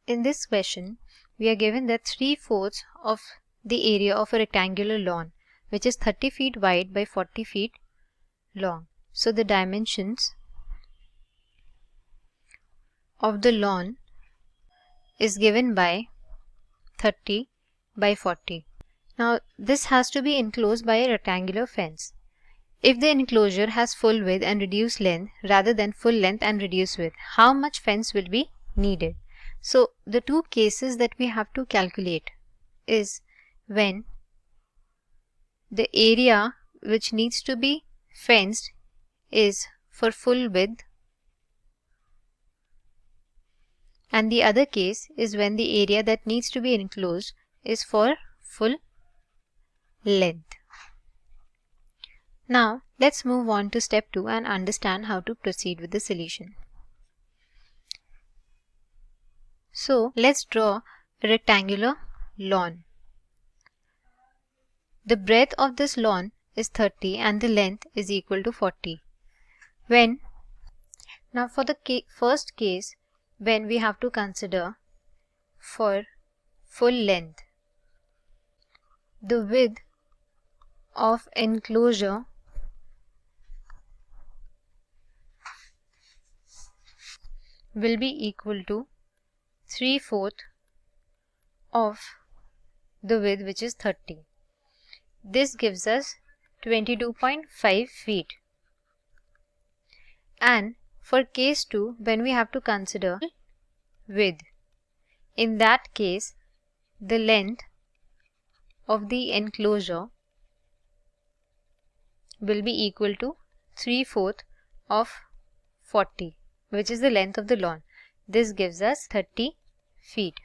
In this question, we are given that 3/4 of the area of a rectangular lawn, which is 30 feet wide by 40 feet long. So the dimensions of the lawn is given by 30 by 40. Now this has to be enclosed by a rectangular fence. If the enclosure has full width and reduced length rather than full length and reduced width, how much fence will be needed? So the two cases that we have to calculate is when the area which needs to be fenced is for full width, and the other case is when the area that needs to be enclosed is for full length. Now let's move on to step 2 and understand how to proceed with the solution. So let's draw a rectangular lawn. The breadth of this lawn is 30 and the length is equal to 40. Now for the first case, when we have to consider for full length, the width of enclosure will be equal to 3/4 of the width, which is 30. This gives us 22.5 feet. And for case 2, when we have to consider width, in that case the length of the enclosure will be equal to 3/4 of 40, which is the length of the lawn. This gives us 30 feet.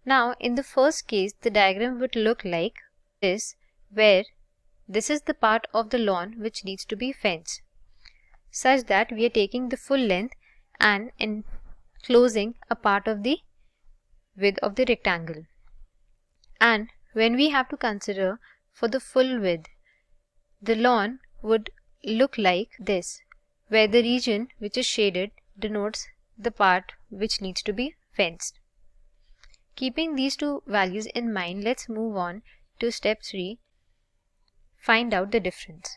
Now in the first case, the diagram would look like this, where this is the part of the lawn which needs to be fenced, such that we are taking the full length and enclosing a part of the width of the rectangle. And when we have to consider for the full width, the lawn would look like this, where the region which is shaded denotes the part which needs to be fenced. Keeping these two values in mind, let's move on to step 3, find out the difference.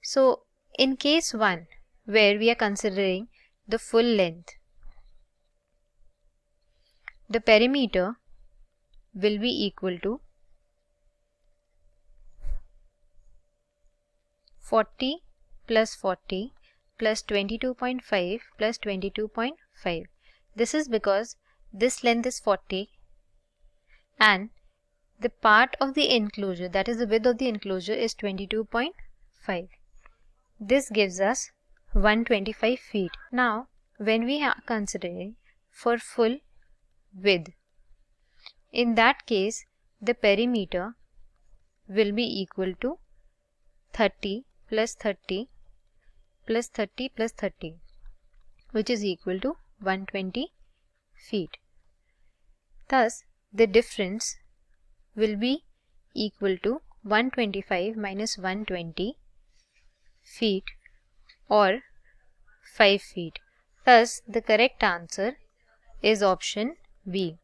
So in case 1, where we are considering the full length, the perimeter will be equal to 40 plus 40 plus 22.5 plus 22.5. This is because this length is 40 and the part of the enclosure, that is the width of the enclosure, is 22.5. This gives us 125 feet. Now when we are considering for full width, in that case the perimeter will be equal to 30 plus 30 plus 30 plus 30, which is equal to 120 feet. Thus the difference will be equal to 125 minus 120 feet, or 5 feet. Thus the correct answer is option B.